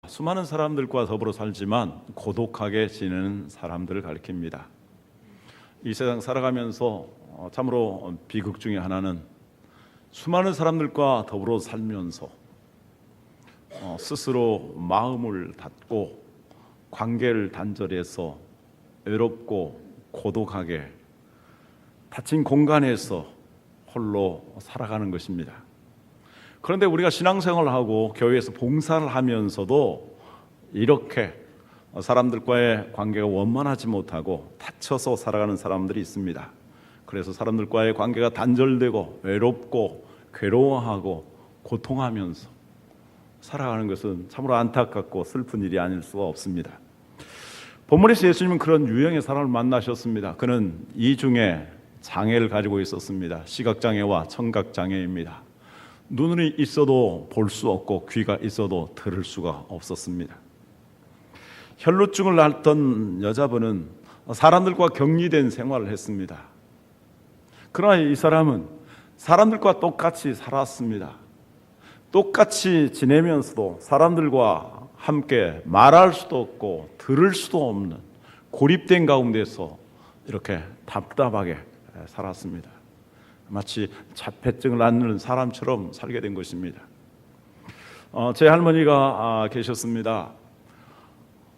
수많은 사람들과 더불어 살지만 고독하게 지내는 사람들을 가리킵니다. 이 세상 살아가면서 참으로 비극 중에 하나는 수많은 사람들과 더불어 살면서 스스로 마음을 닫고 관계를 단절해서 외롭고 고독하게 닫힌 공간에서 홀로 살아가는 것입니다. 그런데 우리가 신앙생활을 하고 교회에서 봉사를 하면서도 이렇게 사람들과의 관계가 원만하지 못하고 닫혀서 살아가는 사람들이 있습니다. 그래서 사람들과의 관계가 단절되고 외롭고 괴로워하고 고통하면서 살아가는 것은 참으로 안타깝고 슬픈 일이 아닐 수가 없습니다. 본문에서 예수님은 그런 유형의 사람을 만나셨습니다. 그는 이중에 장애를 가지고 있었습니다. 시각장애와 청각장애입니다. 눈이 있어도 볼 수 없고 귀가 있어도 들을 수가 없었습니다. 혈루증을 앓던 여자분은 사람들과 격리된 생활을 했습니다. 그러나 이 사람은 사람들과 똑같이 살았습니다. 똑같이 지내면서도 사람들과 함께 말할 수도 없고 들을 수도 없는 고립된 가운데서 이렇게 답답하게 살았습니다. 마치 자폐증을 앓는 사람처럼 살게 된 것입니다. 제 할머니가 계셨습니다.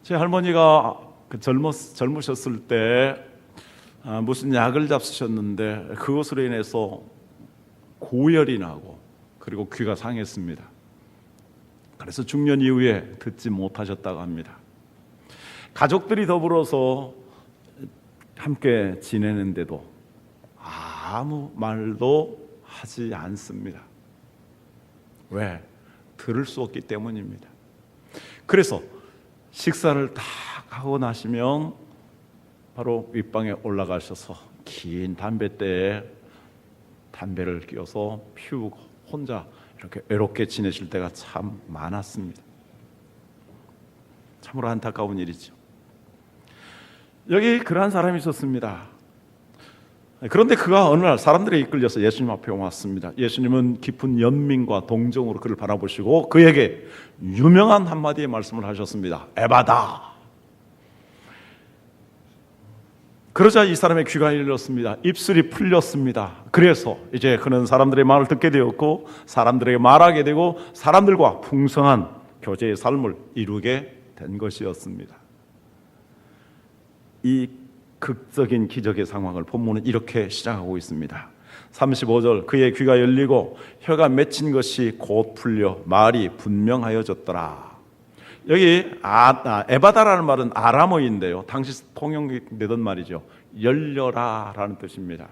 제 할머니가 젊으셨을 때 무슨 약을 잡수셨는데 그것으로 인해서 고열이 나고 그리고 귀가 상했습니다. 그래서 중년 이후에 듣지 못하셨다고 합니다. 가족들이 더불어서 함께 지내는데도 아무 말도 하지 않습니다. 왜? 들을 수 없기 때문입니다. 그래서 식사를 다 하고 나시면 바로 윗방에 올라가셔서 긴 담뱃대에 담배를 끼워서 피우고 혼자 이렇게 외롭게 지내실 때가 참 많았습니다. 참으로 안타까운 일이죠. 여기 그러한 사람이 있었습니다. 그런데 그가 어느 날 사람들에 이끌려서 예수님 앞에 왔습니다. 예수님은 깊은 연민과 동정으로 그를 바라보시고 그에게 유명한 한마디의 말씀을 하셨습니다. 에바다. 그러자 이 사람의 귀가 열렸습니다. 입술이 풀렸습니다. 그래서 이제 그는 사람들의 말을 듣게 되었고 사람들에게 말하게 되고 사람들과 풍성한 교제의 삶을 이루게 된 것이었습니다. 이 극적인 기적의 상황을 본문은 이렇게 시작하고 있습니다. 35절 그의 귀가 열리고 혀가 맺힌 것이 곧 풀려 말이 분명하여졌더라. 여기 에바다라는 말은 아람어인데요. 당시 통용되던 말이죠. 열려라라는 뜻입니다.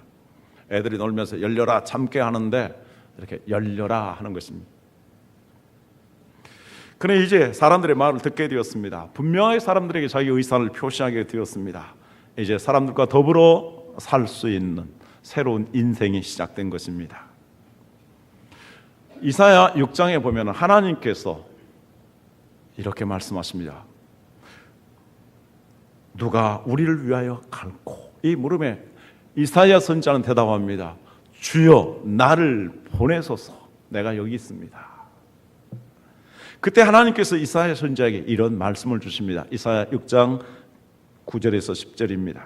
애들이 놀면서 열려라 참게 하는데 이렇게 열려라 하는 것입니다. 그는 이제 사람들의 말을 듣게 되었습니다. 분명하게 사람들에게 자기 의사를 표시하게 되었습니다. 이제 사람들과 더불어 살 수 있는 새로운 인생이 시작된 것입니다. 이사야 6장에 보면 하나님께서 이렇게 말씀하십니다. 누가 우리를 위하여 갈고? 이 물음에 이사야 선지자는 대답합니다. 주여 나를 보내소서 내가 여기 있습니다. 그때 하나님께서 이사야 선지자에게 이런 말씀을 주십니다. 이사야 6장 9절에서 10절입니다.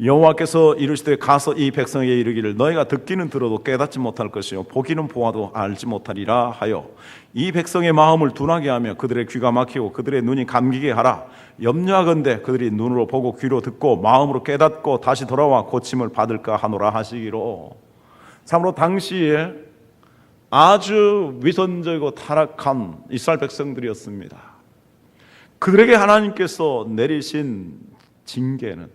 여호와께서 이르시되 가서 이 백성에게 이르기를 너희가 듣기는 들어도 깨닫지 못할 것이요 보기는 보아도 알지 못하리라 하여 이 백성의 마음을 둔하게 하며 그들의 귀가 막히고 그들의 눈이 감기게 하라. 염려하건대 그들이 눈으로 보고 귀로 듣고 마음으로 깨닫고 다시 돌아와 고침을 받을까 하노라 하시기로. 참으로 당시에 아주 위선적이고 타락한 이스라엘 백성들이었습니다. 그들에게 하나님께서 내리신 징계는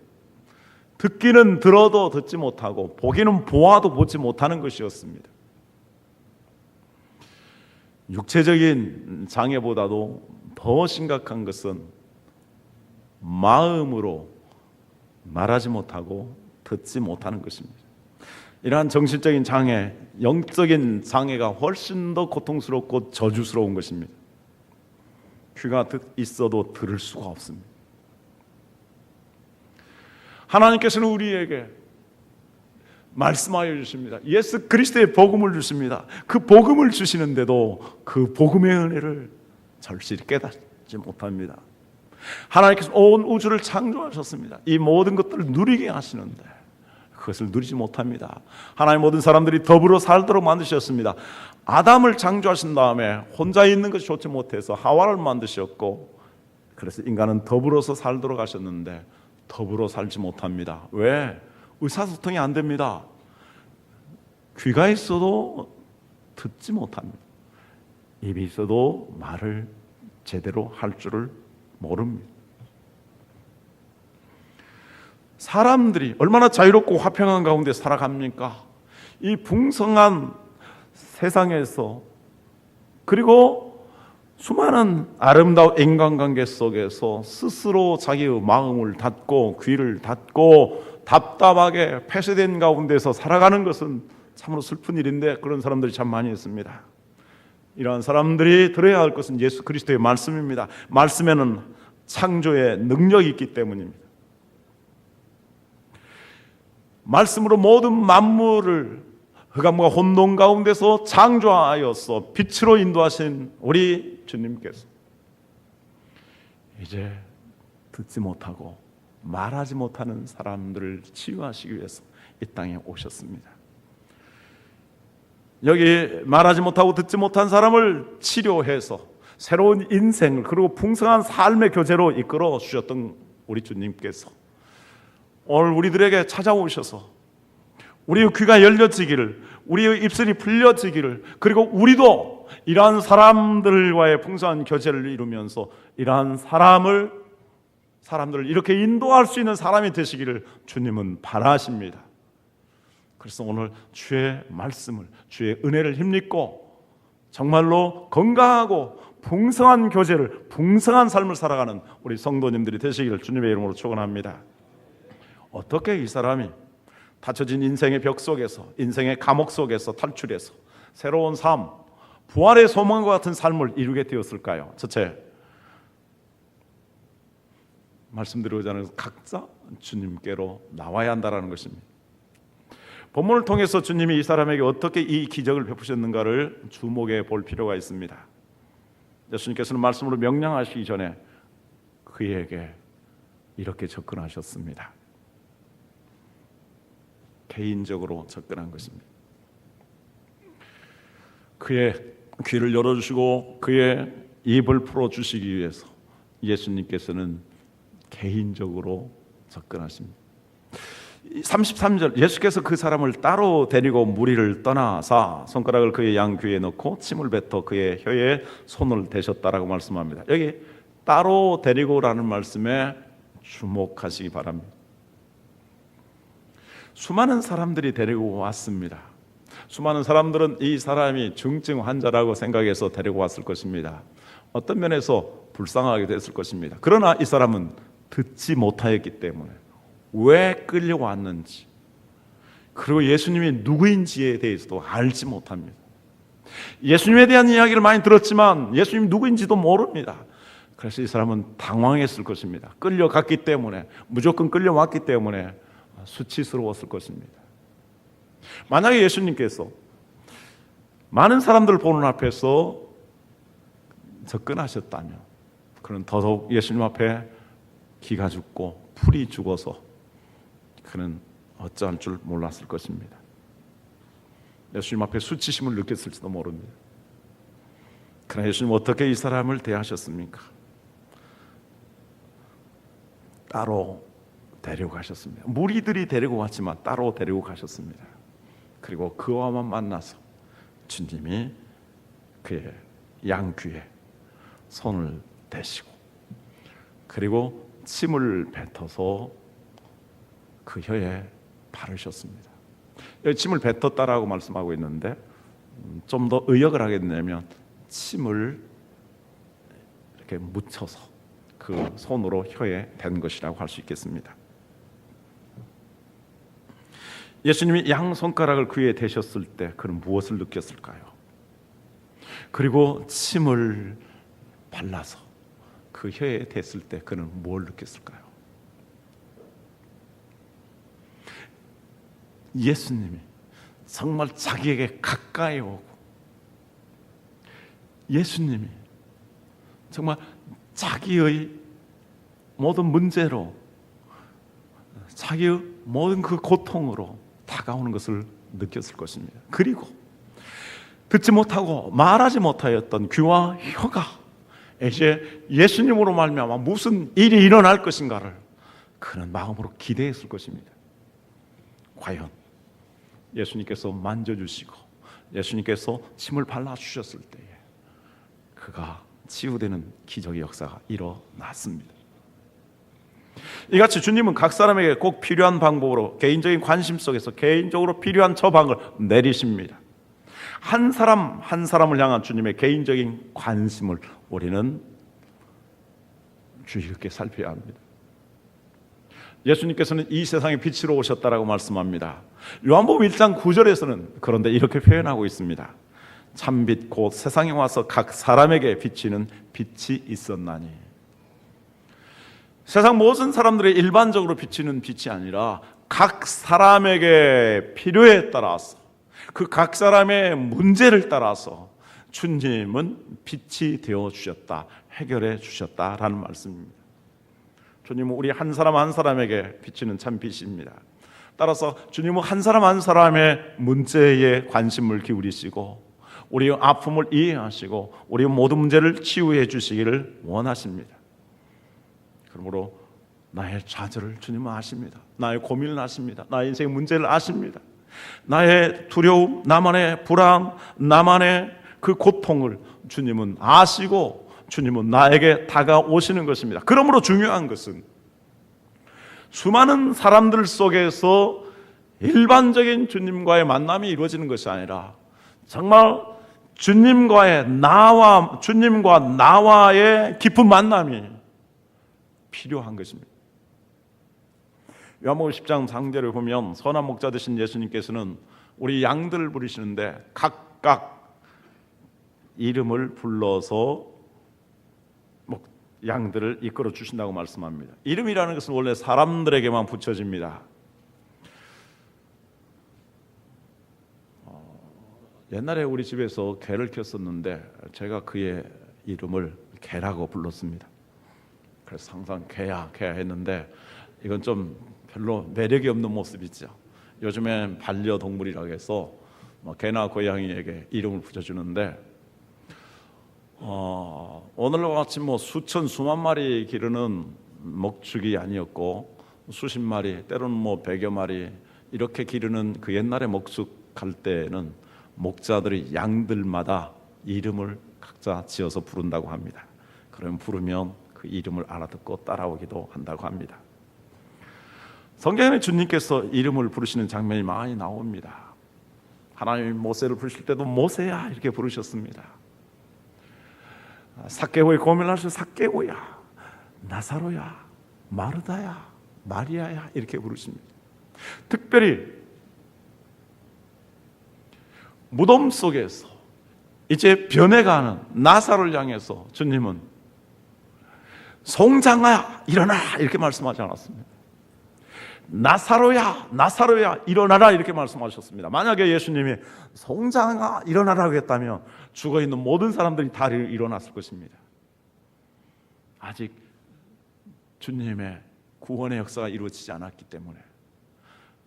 듣기는 들어도 듣지 못하고 보기는 보아도 보지 못하는 것이었습니다. 육체적인 장애보다도 더 심각한 것은 마음으로 말하지 못하고 듣지 못하는 것입니다. 이러한 정신적인 장애, 영적인 장애가 훨씬 더 고통스럽고 저주스러운 것입니다. 귀가 있어도 들을 수가 없습니다. 하나님께서는 우리에게 말씀하여 주십니다. 예수 그리스도의 복음을 주십니다. 그 복음을 주시는데도 그 복음의 은혜를 절실히 깨닫지 못합니다. 하나님께서 온 우주를 창조하셨습니다. 이 모든 것들을 누리게 하시는데 그것을 누리지 못합니다. 하나님 모든 사람들이 더불어 살도록 만드셨습니다. 아담을 창조하신 다음에 혼자 있는 것이 좋지 못해서 하와를 만드셨고, 그래서 인간은 더불어서 살도록 하셨는데 더불어 살지 못합니다. 왜? 의사소통이 안 됩니다. 귀가 있어도 듣지 못합니다. 입이 있어도 말을 제대로 할 줄을 모릅니다. 사람들이 얼마나 자유롭고 화평한 가운데 살아갑니까? 이 풍성한 세상에서, 그리고 수많은 아름다운 인간관계 속에서 스스로 자기의 마음을 닫고 귀를 닫고 답답하게 폐쇄된 가운데서 살아가는 것은 참으로 슬픈 일인데, 그런 사람들이 참 많이 있습니다. 이러한 사람들이 들어야 할 것은 예수 그리스도의 말씀입니다. 말씀에는 창조의 능력이 있기 때문입니다. 말씀으로 모든 만물을 흑암과 혼돈 가운데서 창조하여서 빛으로 인도하신 우리 주님께서 이제 듣지 못하고 말하지 못하는 사람들을 치유하시기 위해서 이 땅에 오셨습니다. 여기 말하지 못하고 듣지 못한 사람을 치료해서 새로운 인생을, 그리고 풍성한 삶의 교제로 이끌어 주셨던 우리 주님께서 오늘 우리들에게 찾아오셔서 우리의 귀가 열려지기를, 우리의 입술이 풀려지기를, 그리고 우리도 이러한 사람들과의 풍성한 교제를 이루면서 이러한 사람들을 이렇게 인도할 수 있는 사람이 되시기를 주님은 바라십니다. 그래서 오늘 주의 말씀을, 주의 은혜를 힘입고 정말로 건강하고 풍성한 교제를, 풍성한 삶을 살아가는 우리 성도님들이 되시기를 주님의 이름으로 축원합니다. 어떻게 이 사람이 닫혀진 인생의 벽 속에서, 인생의 감옥 속에서 탈출해서 새로운 삶, 부활의 소망과 같은 삶을 이루게 되었을까요? 첫째, 말씀드리고자 각자 주님께로 나와야 한다는 것입니다. 본문을 통해서 주님이 이 사람에게 어떻게 이 기적을 베푸셨는가를 주목해 볼 필요가 있습니다. 예수님께서는 말씀으로 명령하시기 전에 그에게 이렇게 접근하셨습니다. 개인적으로 접근한 것입니다. 그의 귀를 열어주시고 그의 입을 풀어주시기 위해서 예수님께서는 개인적으로 접근하십니다. 33절, 예수께서 그 사람을 따로 데리고 무리를 떠나사 손가락을 그의 양귀에 넣고 침을 뱉어 그의 혀에 손을 대셨다라고 말씀합니다. 여기 따로 데리고라는 말씀에 주목하시기 바랍니다. 수많은 사람들이 데리고 왔습니다. 수많은 사람들은 이 사람이 중증 환자라고 생각해서 데리고 왔을 것입니다. 어떤 면에서 불쌍하게 됐을 것입니다. 그러나 이 사람은 듣지 못하였기 때문에 왜 끌려왔는지, 그리고 예수님이 누구인지에 대해서도 알지 못합니다. 예수님에 대한 이야기를 많이 들었지만 예수님이 누구인지도 모릅니다. 그래서 이 사람은 당황했을 것입니다. 끌려갔기 때문에, 무조건 끌려왔기 때문에 수치스러웠을 것입니다. 만약에 예수님께서 많은 사람들 보는 앞에서 접근하셨다면 그는 더더욱 예수님 앞에 기가 죽고 풀이 죽어서 그는 어찌할 줄 몰랐을 것입니다. 예수님 앞에 수치심을 느꼈을지도 모릅니다. 그러나 예수님 어떻게 이 사람을 대하셨습니까? 따로 데리고 가셨습니다. 무리들이 데리고 왔지만 따로 데리고 가셨습니다. 그리고 그와만 만나서 주님이 그의 양귀에 손을 대시고 그리고 침을 뱉어서 그 혀에 바르셨습니다. 여기 침을 뱉었다라고 말씀하고 있는데 좀 더 의역을 하게 되면 침을 이렇게 묻혀서 그 손으로 혀에 댄 것이라고 할 수 있겠습니다. 예수님이 양손가락을 그에 대셨을 때 그는 무엇을 느꼈을까요? 그리고 침을 발라서 그 혀에 댔을 때 그는 뭘 느꼈을까요? 예수님이 정말 자기에게 가까이 오고 예수님이 정말 자기의 모든 문제로, 자기의 모든 그 고통으로 다가오는 것을 느꼈을 것입니다. 그리고 듣지 못하고 말하지 못하였던 귀와 혀가 이제 예수님으로 말미암아 무슨 일이 일어날 것인가를 그는 마음으로 기대했을 것입니다. 과연 예수님께서 만져주시고 예수님께서 침을 발라주셨을 때에 그가 치유되는 기적의 역사가 일어났습니다. 이같이 주님은 각 사람에게 꼭 필요한 방법으로 개인적인 관심 속에서 개인적으로 필요한 처방을 내리십니다. 한 사람 한 사람을 향한 주님의 개인적인 관심을 우리는 주의 깊게 살펴야 합니다. 예수님께서는 이 세상에 빛으로 오셨다라고 말씀합니다. 요한복음 1장 9절에서는 그런데 이렇게 표현하고 있습니다. 참빛 곧 세상에 와서 각 사람에게 비치는 빛이 있었나니. 세상 모든 사람들의 일반적으로 비치는 빛이 아니라 각 사람에게 필요에 따라서 그 각 사람의 문제를 따라서 주님은 빛이 되어 주셨다, 해결해 주셨다라는 말씀입니다. 주님은 우리 한 사람 한 사람에게 비치는 참 빛입니다. 따라서 주님은 한 사람 한 사람의 문제에 관심을 기울이시고 우리의 아픔을 이해하시고 우리의 모든 문제를 치유해 주시기를 원하십니다. 그러므로 나의 좌절을 주님은 아십니다. 나의 고민을 아십니다. 나의 인생의 문제를 아십니다. 나의 두려움, 나만의 불안, 나만의 그 고통을 주님은 아시고 주님은 나에게 다가오시는 것입니다. 그러므로 중요한 것은 수많은 사람들 속에서 일반적인 주님과의 만남이 이루어지는 것이 아니라 정말 주님과 나와의 깊은 만남이 필요한 것입니다. 요한복음 10장 상절을 보면 선한 목자 되신 예수님께서는 우리 양들을 부르시는데 각각 이름을 불러서 양들을 이끌어 주신다고 말씀합니다. 이름이라는 것은 원래 사람들에게만 붙여집니다. 옛날에 우리 집에서 개를 키웠었는데 제가 그의 이름을 개라고 불렀습니다. 그래서 항상 개야 했는데 이건 좀 별로 매력이 없는 모습이죠. 요즘엔 반려동물이라고 해서 개나 고양이에게 이름을 붙여주는데 오늘과 같이 수천 수만 마리 기르는 목축이 아니었고 수십 마리 때로는 100여 마리 이렇게 기르는 그 옛날에 목축할 때는 목자들이 양들마다 이름을 각자 지어서 부른다고 합니다. 그러면 부르면 그 이름을 알아듣고 따라오기도 한다고 합니다. 성경에 주님께서 이름을 부르시는 장면이 많이 나옵니다. 하나님이 모세를 부르실 때도 모세야 이렇게 부르셨습니다. 삭개오의 고민하셔 삭개오야, 나사로야, 마르다야, 마리아야 이렇게 부르십니다. 특별히 무덤 속에서 이제 변해가는 나사로를 향해서 주님은 송장아 일어나 이렇게 말씀하지 않았습니다. 나사로야 일어나라 이렇게 말씀하셨습니다. 만약에 예수님이 송장아 일어나라고 했다면 죽어있는 모든 사람들이 다 일어났을 것입니다. 아직 주님의 구원의 역사가 이루어지지 않았기 때문에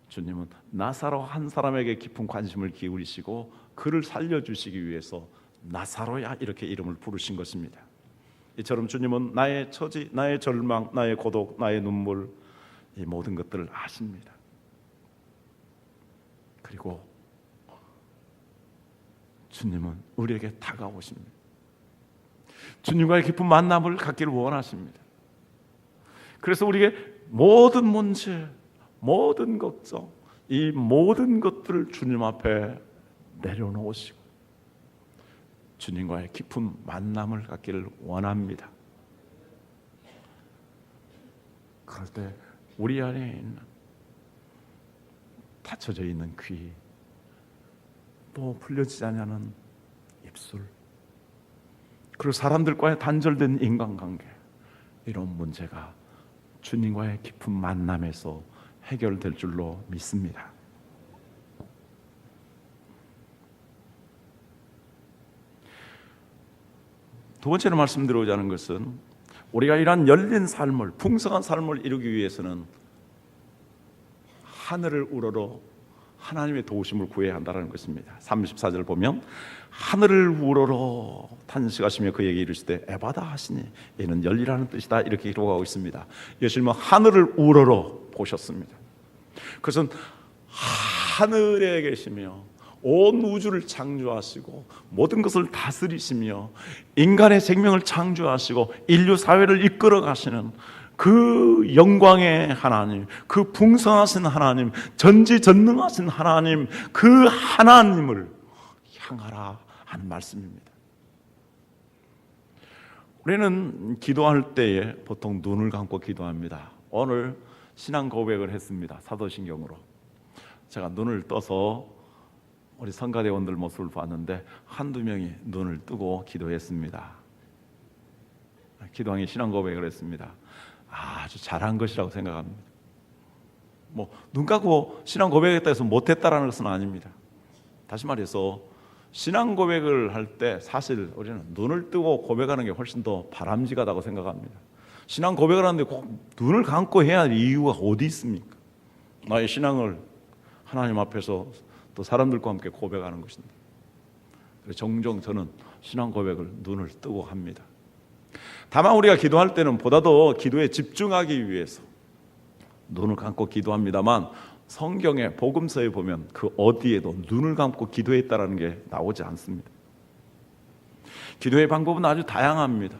주님은 나사로 한 사람에게 깊은 관심을 기울이시고 그를 살려주시기 위해서 나사로야 이렇게 이름을 부르신 것입니다. 이처럼 주님은 나의 처지, 나의 절망, 나의 고독, 나의 눈물 이 모든 것들을 아십니다. 그리고 주님은 우리에게 다가오십니다. 주님과의 깊은 만남을 갖기를 원하십니다. 그래서 우리에게 모든 문제, 모든 걱정, 이 모든 것들을 주님 앞에 내려놓으시고 주님과의 깊은 만남을 갖기를 원합니다. 그럴 때 우리 안에 있는 닫혀져 있는 귀, 또 풀려지지 않는 입술, 그리고 사람들과의 단절된 인간관계 이런 문제가 주님과의 깊은 만남에서 해결될 줄로 믿습니다. 두 번째로 말씀드리고자 하는 것은 우리가 이러한 열린 삶을, 풍성한 삶을 이루기 위해서는 하늘을 우러러 하나님의 도우심을 구해야 한다는 것입니다. 34절 보면 하늘을 우러러 탄식하시며 그에게 이르시되 에바다 하시니 이는 열리라는 뜻이다, 이렇게 기록하고 있습니다. 예수님은 하늘을 우러러 보셨습니다. 그것은 하늘에 계시며 온 우주를 창조하시고 모든 것을 다스리시며 인간의 생명을 창조하시고 인류 사회를 이끌어 가시는 그 영광의 하나님, 그 풍성하신 하나님, 전지전능하신 하나님, 그 하나님을 향하라 하는 말씀입니다. 우리는 기도할 때에 보통 눈을 감고 기도합니다. 오늘 신앙 고백을 했습니다. 사도신경으로. 제가 눈을 떠서 우리 성가대원들 모습을 봤는데 한두 명이 눈을 뜨고 기도했습니다. 기도왕이 신앙 고백을 했습니다. 아주 잘한 것이라고 생각합니다. 눈 감고 신앙 고백했다 해서 못했다라는 것은 아닙니다. 다시 말해서 신앙 고백을 할 때 사실 우리는 눈을 뜨고 고백하는 게 훨씬 더 바람직하다고 생각합니다. 신앙 고백을 하는데 꼭 눈을 감고 해야 할 이유가 어디 있습니까? 나의 신앙을 하나님 앞에서 또 사람들과 함께 고백하는 것입니다. 그래서 종종 저는 신앙 고백을 눈을 뜨고 합니다. 다만 우리가 기도할 때는 보다 더 기도에 집중하기 위해서 눈을 감고 기도합니다만 성경의 복음서에 보면 그 어디에도 눈을 감고 기도했다라는 게 나오지 않습니다. 기도의 방법은 아주 다양합니다.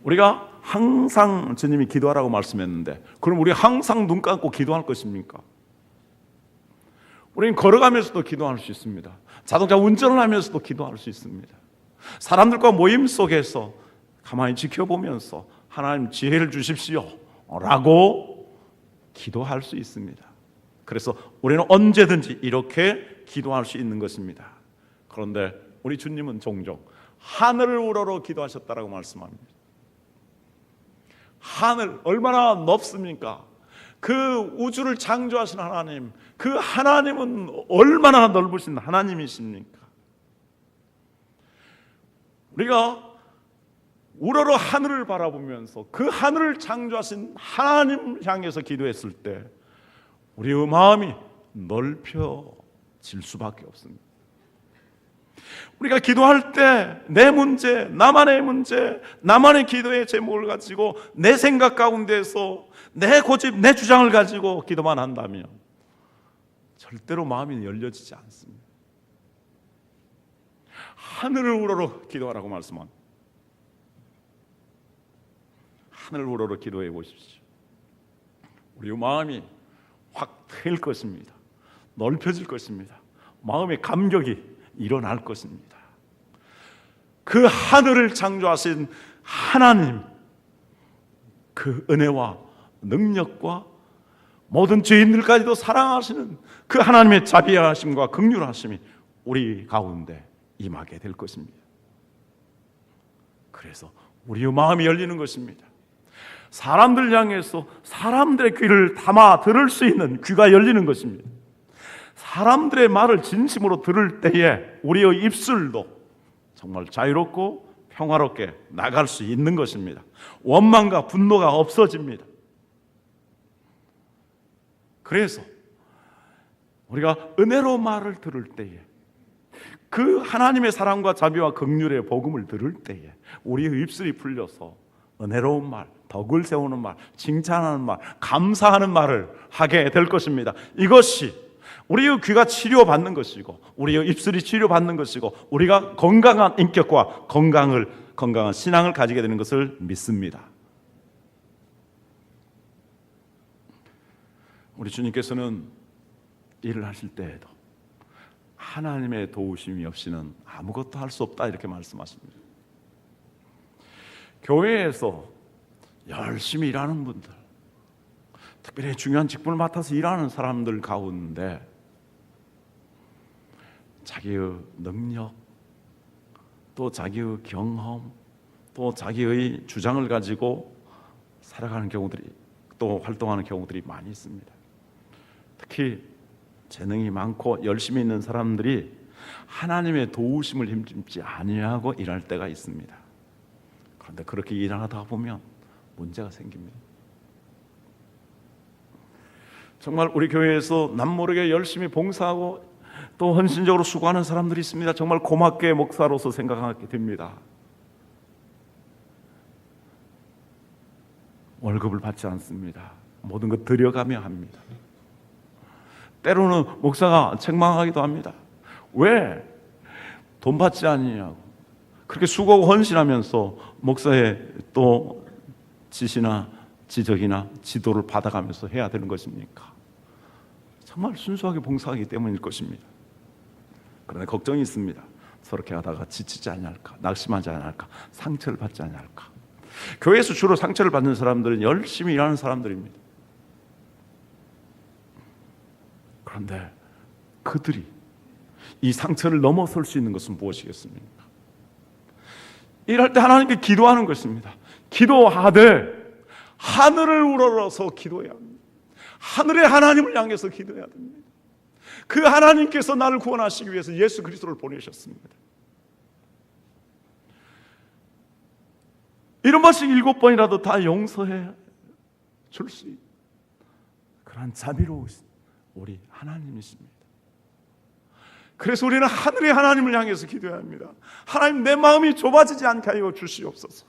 우리가 항상 주님이 기도하라고 말씀했는데 그럼 우리 항상 눈 감고 기도할 것입니까? 우리는 걸어가면서도 기도할 수 있습니다. 자동차 운전을 하면서도 기도할 수 있습니다. 사람들과 모임 속에서 가만히 지켜보면서 하나님 지혜를 주십시오 라고 기도할 수 있습니다. 그래서 우리는 언제든지 이렇게 기도할 수 있는 것입니다. 그런데 우리 주님은 종종 하늘을 우러러 기도하셨다라고 말씀합니다. 하늘 얼마나 높습니까? 그 우주를 창조하신 하나님, 그 하나님은 얼마나 넓으신 하나님이십니까? 우리가 우러러 하늘을 바라보면서 그 하늘을 창조하신 하나님 향해서 기도했을 때 우리의 마음이 넓혀질 수밖에 없습니다. 우리가 기도할 때 내 문제, 나만의 문제, 나만의 기도의 제목을 가지고 내 생각 가운데서 내 고집, 내 주장을 가지고 기도만 한다면 절대로 마음이 열려지지 않습니다. 하늘을 우러러 기도하라고 말씀합니다. 하늘을 우러러 기도해 보십시오. 우리의 마음이 확 트일 것입니다. 넓혀질 것입니다. 마음의 감격이 일어날 것입니다. 그 하늘을 창조하신 하나님, 그 은혜와 능력과 모든 죄인들까지도 사랑하시는 그 하나님의 자비하심과 긍휼하심이 우리 가운데 임하게 될 것입니다. 그래서 우리의 마음이 열리는 것입니다. 사람들 향해서 사람들의 귀를 담아 들을 수 있는 귀가 열리는 것입니다. 사람들의 말을 진심으로 들을 때에 우리의 입술도 정말 자유롭고 평화롭게 나갈 수 있는 것입니다. 원망과 분노가 없어집니다. 그래서 우리가 은혜로운 말을 들을 때에 그 하나님의 사랑과 자비와 긍휼의 복음을 들을 때에 우리의 입술이 풀려서 은혜로운 말, 덕을 세우는 말, 칭찬하는 말, 감사하는 말을 하게 될 것입니다. 이것이 우리의 귀가 치료받는 것이고 우리의 입술이 치료받는 것이고 우리가 건강한 인격과 건강한 신앙을 가지게 되는 것을 믿습니다. 우리 주님께서는 일을 하실 때에도 하나님의 도우심이 없이는 아무것도 할 수 없다 이렇게 말씀하십니다. 교회에서 열심히 일하는 분들, 특별히 중요한 직분을 맡아서 일하는 사람들 가운데 자기의 능력, 또 자기의 경험, 또 자기의 주장을 가지고 살아가는 경우들이, 또 활동하는 경우들이 많이 있습니다. 특히 재능이 많고 열심히 있는 사람들이 하나님의 도우심을 힘입지 아니하고 일할 때가 있습니다. 그런데 그렇게 일하다 보면 문제가 생깁니다. 정말 우리 교회에서 남모르게 열심히 봉사하고 또 헌신적으로 수고하는 사람들이 있습니다. 정말 고맙게 목사로서 생각하게 됩니다. 월급을 받지 않습니다. 모든 것 들여가며 합니다. 때로는 목사가 책망하기도 합니다. 왜 돈 받지 않느냐고. 그렇게 수고하고 헌신하면서 목사의 또 지시나 지적이나 지도를 받아가면서 해야 되는 것입니까? 정말 순수하게 봉사하기 때문일 것입니다. 그런데 걱정이 있습니다. 저렇게 하다가 지치지 않을까, 낙심하지 않을까, 상처를 받지 않을까. 교회에서 주로 상처를 받는 사람들은 열심히 일하는 사람들입니다. 그런데 그들이 이 상처를 넘어설 수 있는 것은 무엇이겠습니까? 일할 때 하나님께 기도하는 것입니다. 기도하되 하늘을 우러러서 기도해야 합니다. 하늘의 하나님을 향해서 기도해야 됩니다. 그 하나님께서 나를 구원하시기 위해서 예수 그리스도를 보내셨습니다. 이런 번씩 7번이라도 다 용서해 줄 수 있는 그러한 자비로우신 우리 하나님이십니다. 그래서 우리는 하늘의 하나님을 향해서 기도해야 합니다. 하나님, 내 마음이 좁아지지 않게 하여 주시옵소서.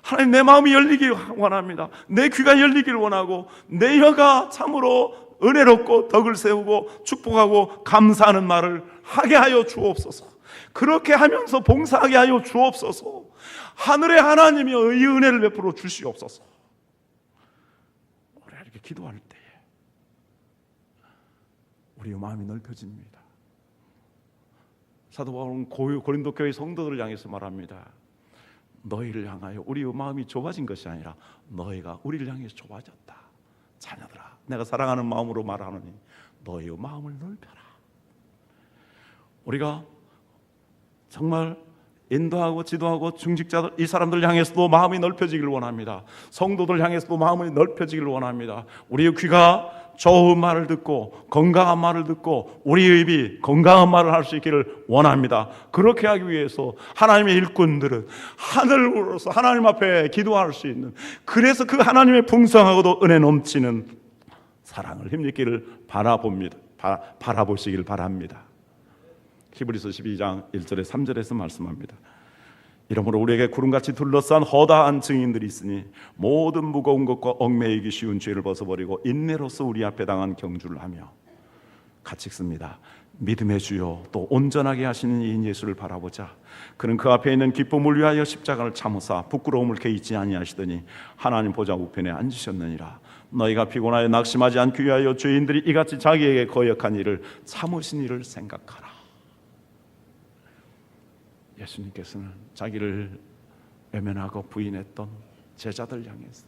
하나님, 내 마음이 열리길 원합니다. 내 귀가 열리길 원하고 내 혀가 참으로 은혜롭고 덕을 세우고 축복하고 감사하는 말을 하게 하여 주옵소서. 그렇게 하면서 봉사하게 하여 주옵소서. 하늘의 하나님이 이 은혜를 베풀어 주시옵소서. 우리가 이렇게 기도할 때에 우리의 마음이 넓혀집니다. 사도 바울은 고린도 교회 성도들을 향해서 말합니다. 너희를 향하여 우리의 마음이 좁아진 것이 아니라 너희가 우리를 향해서 좁아졌다. 자녀들아, 내가 사랑하는 마음으로 말하노니 너희의 마음을 넓혀라. 우리가 정말 인도하고 지도하고 중직자들, 이 사람들 향해서도 마음이 넓혀지기를 원합니다. 성도들 향해서도 마음이 넓혀지기를 원합니다. 우리의 귀가 좋은 말을 듣고 건강한 말을 듣고 우리의 입이 건강한 말을 할 수 있기를 원합니다. 그렇게 하기 위해서 하나님의 일꾼들은 하늘으로서 하나님 앞에 기도할 수 있는, 그래서 그 하나님의 풍성하고도 은혜 넘치는 사랑을 힘입기를 바라보시길 바랍니다. 히브리서 12장 1절에 3절에서 말씀합니다. 이러므로 우리에게 구름같이 둘러싼 허다한 증인들이 있으니 모든 무거운 것과 얽매이기 쉬운 죄를 벗어버리고 인내로서 우리 앞에 당한 경주를 하며, 같이 읽습니다. 믿음의 주요 또 온전하게 하시는 이인 예수를 바라보자. 그는 그 앞에 있는 기쁨을 위하여 십자가를 참으사 부끄러움을 개의치 아니하시더니 하나님 보좌 우편에 앉으셨느니라. 너희가 피곤하여 낙심하지 않기 위하여 죄인들이 이같이 자기에게 거역한 일을 참으신 일을 생각하라. 예수님께서는 자기를 외면하고 부인했던 제자들 향해서,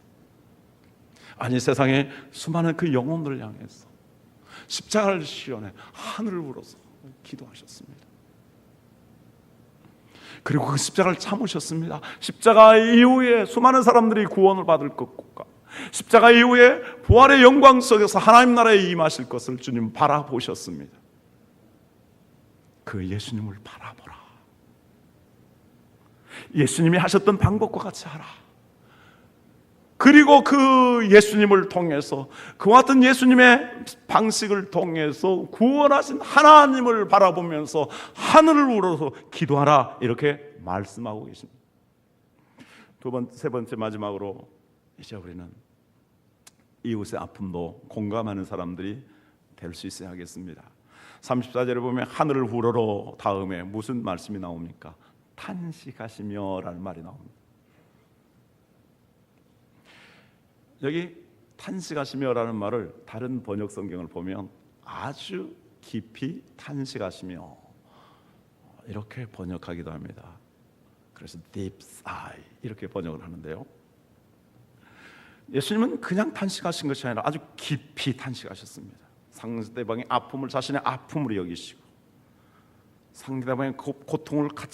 아니 세상의 수많은 그 영혼들 향해서 십자가를 시연해 하늘을 울어서 기도하셨습니다. 그리고 그 십자가를 참으셨습니다. 십자가 이후에 수많은 사람들이 구원을 받을 것과 십자가 이후에 부활의 영광 속에서 하나님 나라에 임하실 것을 주님 바라보셨습니다. 그 예수님을 바라보라. 예수님이 하셨던 방법과 같이 하라. 그리고 그 예수님을 통해서, 그와 같은 예수님의 방식을 통해서 구원하신 하나님을 바라보면서 하늘을 우러서 기도하라, 이렇게 말씀하고 계십니다. 세 번째 마지막으로 이제 우리는 이웃의 아픔도 공감하는 사람들이 될 수 있어야 하겠습니다. 34절에 보면 하늘을 우러러 다음에 무슨 말씀이 나옵니까? 탄식하시며 라는 말이 나옵니다. 여기 탄식하시며 라는 말을 다른 번역 성경을 보면 아주 깊이 탄식하시며 이렇게 번역하기도 합니다. 그래서 deep sigh 이렇게 번역을 하는데요, 예수님은 그냥 탄식하신 것이 아니라 아주 깊이 탄식하셨습니다. 상대방의 아픔을 자신의 아픔으로 여기시고 상대방의 고통을 같이